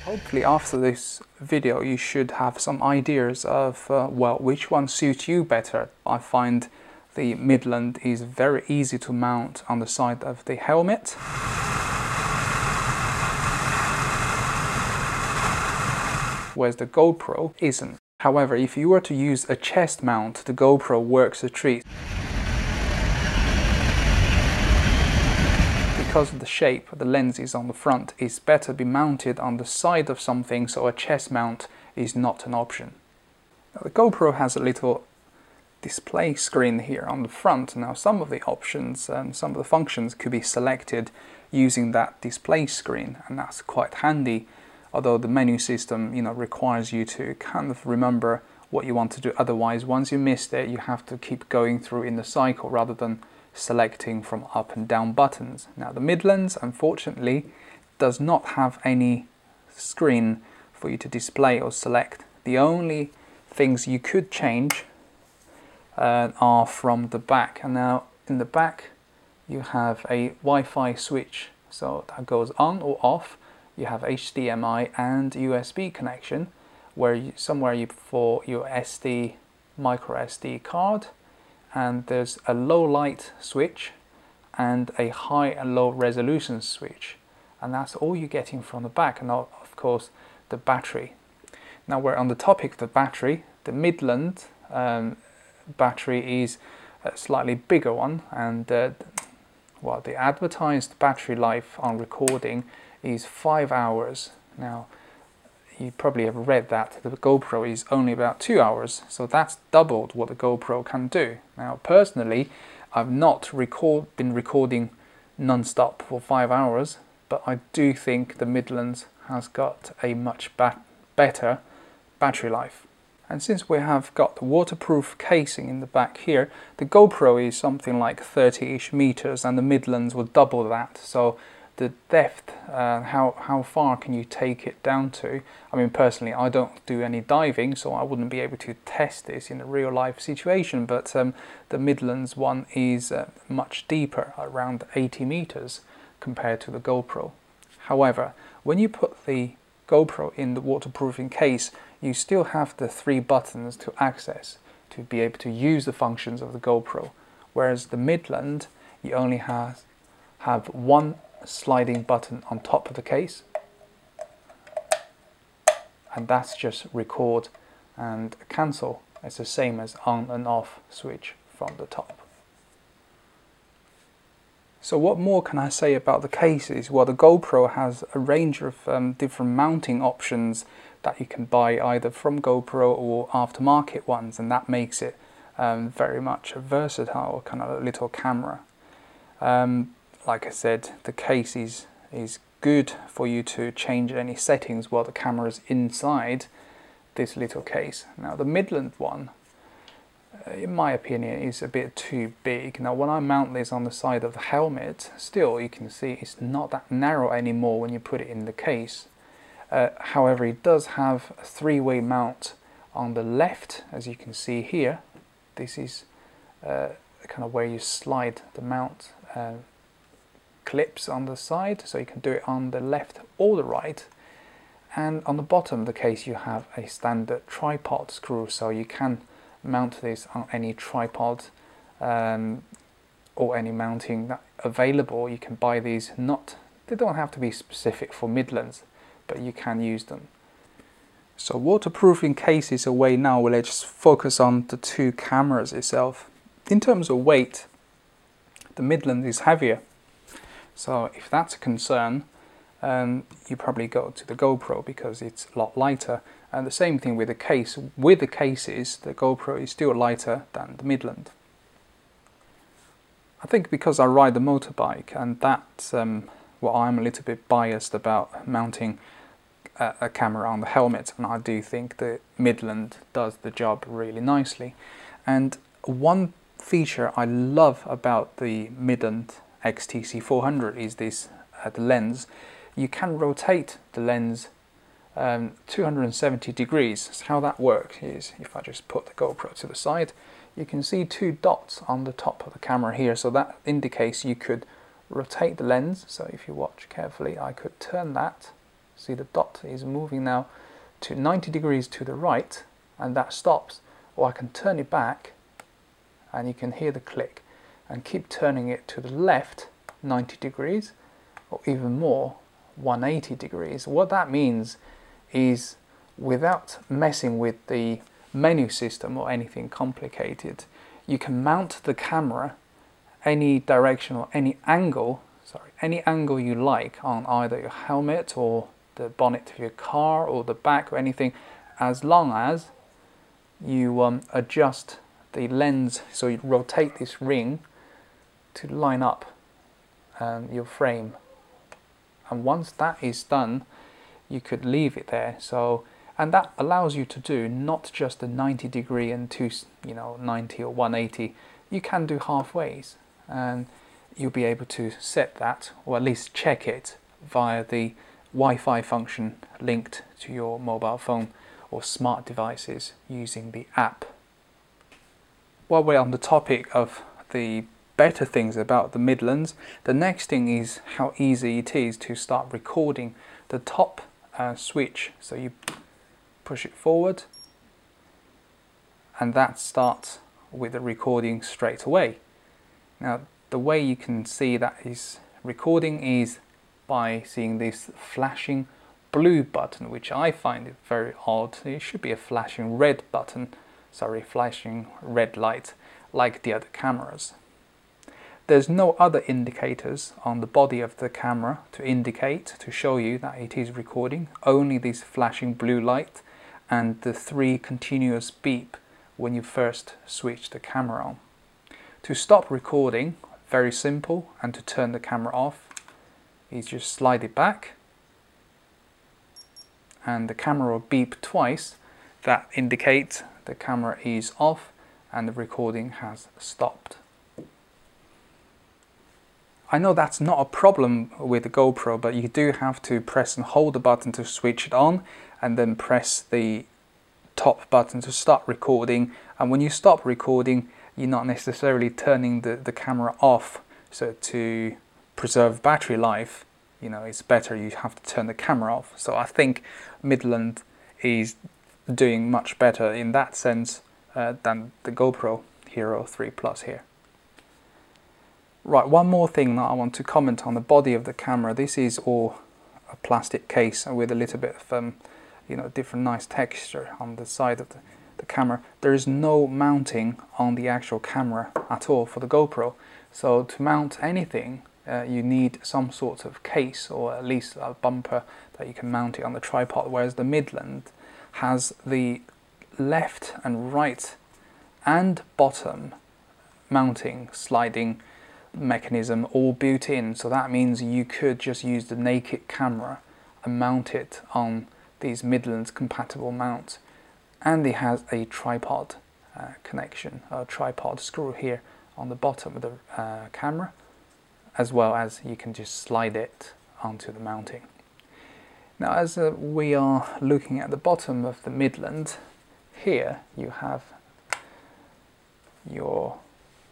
Hopefully after this video you should have some ideas of well, which one suits you better. I find the Midland is very easy to mount on the side of the helmet. Whereas the GoPro isn't. However, if you were to use a chest mount, the GoPro works a treat. Because of the shape the lens is on the front, it's better be mounted on the side of something, so a chest mount is not an option. Now, the GoPro has a little display screen here on the front. Now some of the options and some of the functions could be selected using that display screen, and that's quite handy, although the menu system requires you to kind of remember what you want to do. Otherwise, once you missed it, you have to keep going through in the cycle rather than selecting from up and down buttons. Now the Midlands unfortunately does not have any screen for you to display or select. The only things you could change are from the back, and now in the back you have a Wi-Fi switch, so that goes on or off. You have HDMI and USB connection, where somewhere for your SD micro SD card, and there's a low light switch and a high and low resolution switch, and that's all you're getting from the back. And of course the battery. Now we're on the topic of the battery. The Midland battery is a slightly bigger one, and well, the advertised battery life on recording is 5 hours. Now you probably have read that the GoPro is only about 2 hours, so that's doubled what the GoPro can do. Now personally, I've not been recording non-stop for 5 hours, but I do think the Midlands has got a much better battery life. And since we have got the waterproof casing in the back here, the GoPro is something like 30-ish meters and the Midlands will double that. So the depth, how far can you take it down to? I mean, personally, I don't do any diving, so I wouldn't be able to test this in a real life situation, but the Midlands one is much deeper, around 80 meters compared to the GoPro. However, when you put the GoPro in the waterproofing case, you still have the 3 buttons to access, to be able to use the functions of the GoPro, whereas the Midland, you only have one sliding button on top of the case, and that's just record and cancel. It's the same as on and off switch from the top. So what more can I say about the cases? Well, the GoPro has a range of different mounting options that you can buy either from GoPro or aftermarket ones, and that makes it very much a versatile kind of little camera. Like I said, the case is good for you to change any settings while the camera is inside this little case. Now the Midland one, in my opinion, is a bit too big. Now when I mount this on the side of the helmet, still you can see it's not that narrow anymore when you put it in the case. However, it does have a 3-way mount on the left, as you can see here. This is kind of where you slide the mount clips on the side, so you can do it on the left or the right. And on the bottom of the case you have a standard tripod screw, so you can mount this on any tripod or any mounting that available. You can buy these, they don't have to be specific for Midlands, but you can use them. So waterproofing case is away now. Let's just focus on the 2 cameras itself. In terms of weight, the Midland is heavier. So if that's a concern, you probably go to the GoPro because it's a lot lighter. And the same thing with the case. With the cases, the GoPro is still lighter than the Midland. I think because I ride the motorbike, and that's well, I'm a little bit biased about mounting a camera on the helmet, and I do think the Midland does the job really nicely. And one feature I love about the Midland XTC400 is this the lens. You can rotate the lens 270 degrees. So how that works is, if I just put the GoPro to the side, you can see 2 dots on the top of the camera here, so that indicates you could rotate the lens. So if you watch carefully, I could turn that See, the dot is moving now to 90 degrees to the right, and that stops. Or I can turn it back and you can hear the click, and keep turning it to the left 90 degrees, or even more, 180 degrees. What that means is, without messing with the menu system or anything complicated, you can mount the camera any direction or any angle you like on either your helmet or the bonnet of your car or the back or anything, as long as you adjust the lens, so you rotate this ring to line up your frame. And once that is done, you could leave it there. And that allows you to do not just the 90 degree and 90 or 180. You can do halfways, and you'll be able to set that, or at least check it, via the Wi-Fi function linked to your mobile phone or smart devices using the app. While we're on the topic of the better things about the Midlands, the next thing is how easy it is to start recording. The top switch, so you push it forward, and that starts with the recording straight away. Now, the way you can see that is recording is by seeing this flashing blue button, which I find it very odd. It should be a flashing red button, flashing red light, like the other cameras. There's no other indicators on the body of the camera to show you that it is recording, only this flashing blue light and the 3 continuous beep when you first switch the camera on. To stop recording, very simple, and to turn the camera off is just slide it back and the camera will beep twice. That indicates the camera is off and the recording has stopped. I know that's not a problem with the GoPro, but you do have to press and hold the button to switch it on, and then press the top button to start recording. And when you stop recording, you're not necessarily turning the camera off. So to preserve battery life, it's better you have to turn the camera off. So I think Midland is doing much better in that sense than the GoPro Hero 3 Plus here. Right, one more thing that I want to comment on the body of the camera. This is all a plastic case with a little bit of different nice texture on the side of the camera. There is no mounting on the actual camera at all for the GoPro. So to mount anything, you need some sort of case, or at least a bumper that you can mount it on the tripod, whereas the Midland has the left and right and bottom mounting sliding mechanism all built in. So that means you could just use the naked camera and mount it on these Midlands compatible mounts. And it has a tripod connection, a tripod screw here on the bottom of the camera, as well as you can just slide it onto the mounting. Now, as we are looking at the bottom of the Midland, here you have your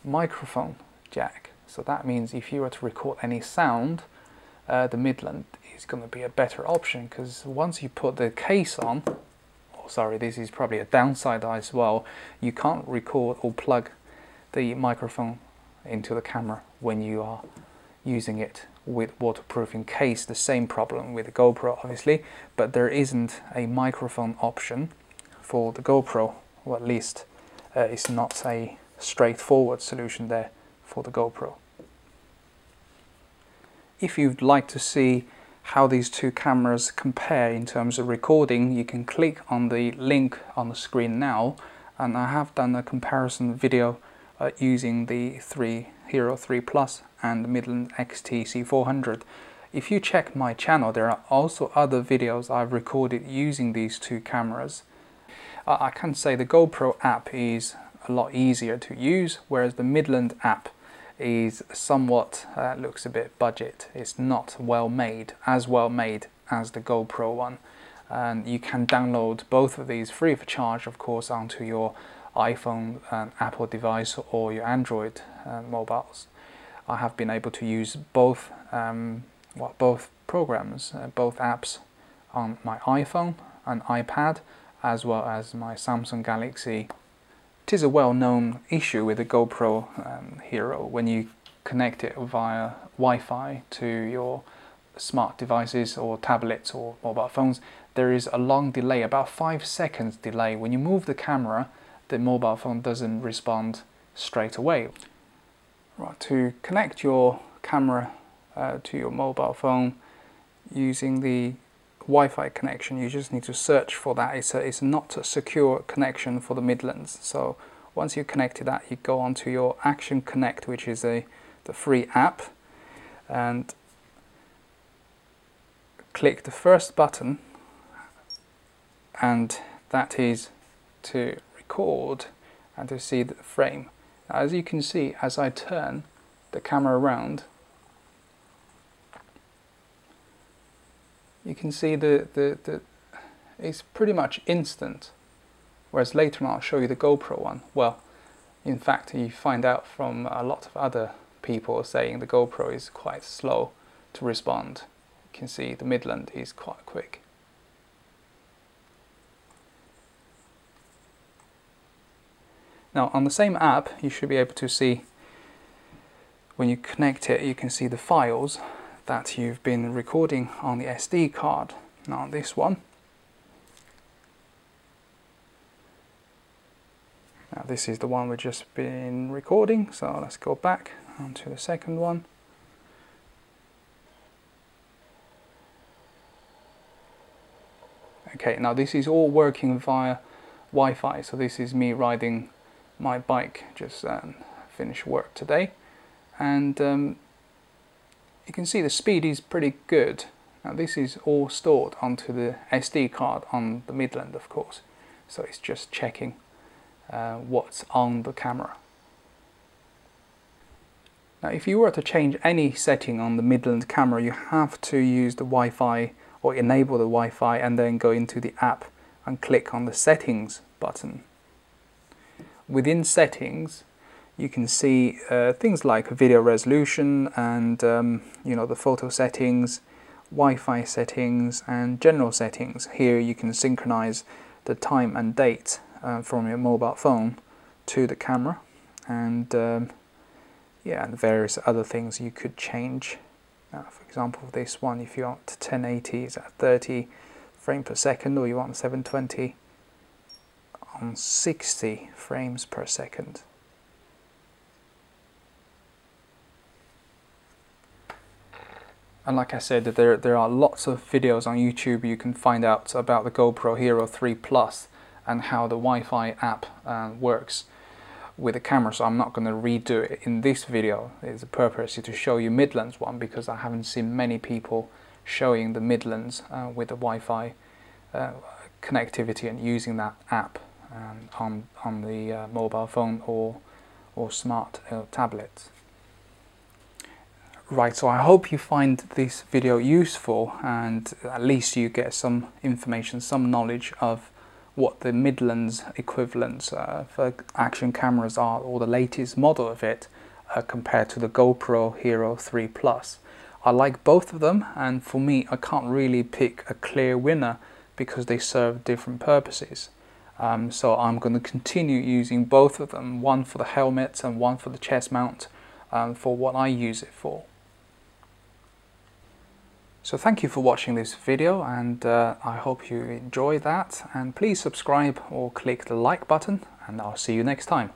microphone jack. So that means if you were to record any sound, the Midland is going to be a better option, because once you put the case on, this is probably a downside as well, you can't record or plug the microphone into the camera when you are using it with waterproofing case. The same problem with the GoPro obviously, but there isn't a microphone option for the GoPro, or at least it's not a straightforward solution there for the GoPro. If you'd like to see how these two cameras compare in terms of recording, you can click on the link on the screen now, and I have done a comparison video using the Hero 3 Plus and the Midland XTC400. If you check my channel, there are also other videos I've recorded using these two cameras. I can say the GoPro app is a lot easier to use, whereas the Midland app is somewhat, looks a bit budget. It's not well made as the GoPro one. And you can download both of these free of charge, of course, onto your iPhone and Apple device or your Android mobiles. I have been able to use both programs, both apps on my iPhone and iPad, as well as my Samsung Galaxy. It is a well-known issue with the GoPro Hero. When you connect it via Wi-Fi to your smart devices or tablets or mobile phones, there is a long delay, about 5 seconds delay. When you move the camera, the mobile phone doesn't respond straight away. Right, to connect your camera to your mobile phone using the Wi-Fi connection, you just need to search for that. It's not a secure connection for the Midlands. So once you connected that, you go onto your Action Connect, which is the free app, and click the first button, and that is to record and to see the frame. Now, as you can see, as I turn the camera around, you can see it's pretty much instant, whereas later on I'll show you the GoPro one. Well, in fact, you find out from a lot of other people saying the GoPro is quite slow to respond. You can see the Midland is quite quick. Now, on the same app, you should be able to see, when you connect it, you can see the files that you've been recording on the SD card. Now on this one, now this is the one we've just been recording, so let's go back onto the second one. Okay, now this is all working via Wi-Fi, so this is me riding my bike, just finished work today, and you can see the speed is pretty good. Now this is all stored onto the SD card on the Midland, of course, so it's just checking what's on the camera. Now if you were to change any setting on the Midland camera, you have to use the Wi-Fi or enable the Wi-Fi and then go into the app and click on the settings button. Within settings, you can see things like video resolution and the photo settings, Wi-Fi settings and general settings. Here you can synchronize the time and date from your mobile phone to the camera, and and various other things you could change. For example, this one, if you want 1080 is at 30 frames per second, or you want 720 on 60 frames per second. And like I said, there are lots of videos on YouTube you can find out about the GoPro Hero 3 Plus and how the Wi-Fi app works with the camera, so I'm not going to redo it in this video. The purpose is to show you Midlands one, because I haven't seen many people showing the Midlands with the Wi-Fi connectivity and using that app on the mobile phone or smart tablet. Right, so I hope you find this video useful, and at least you get some information, some knowledge of what the Midlands equivalents for action cameras are, or the latest model of it compared to the GoPro Hero 3 Plus. I like both of them, and for me I can't really pick a clear winner because they serve different purposes. So I'm going to continue using both of them, one for the helmets and one for the chest mount, for what I use it for. So thank you for watching this video, and I hope you enjoy that, and please subscribe or click the like button, and I'll see you next time.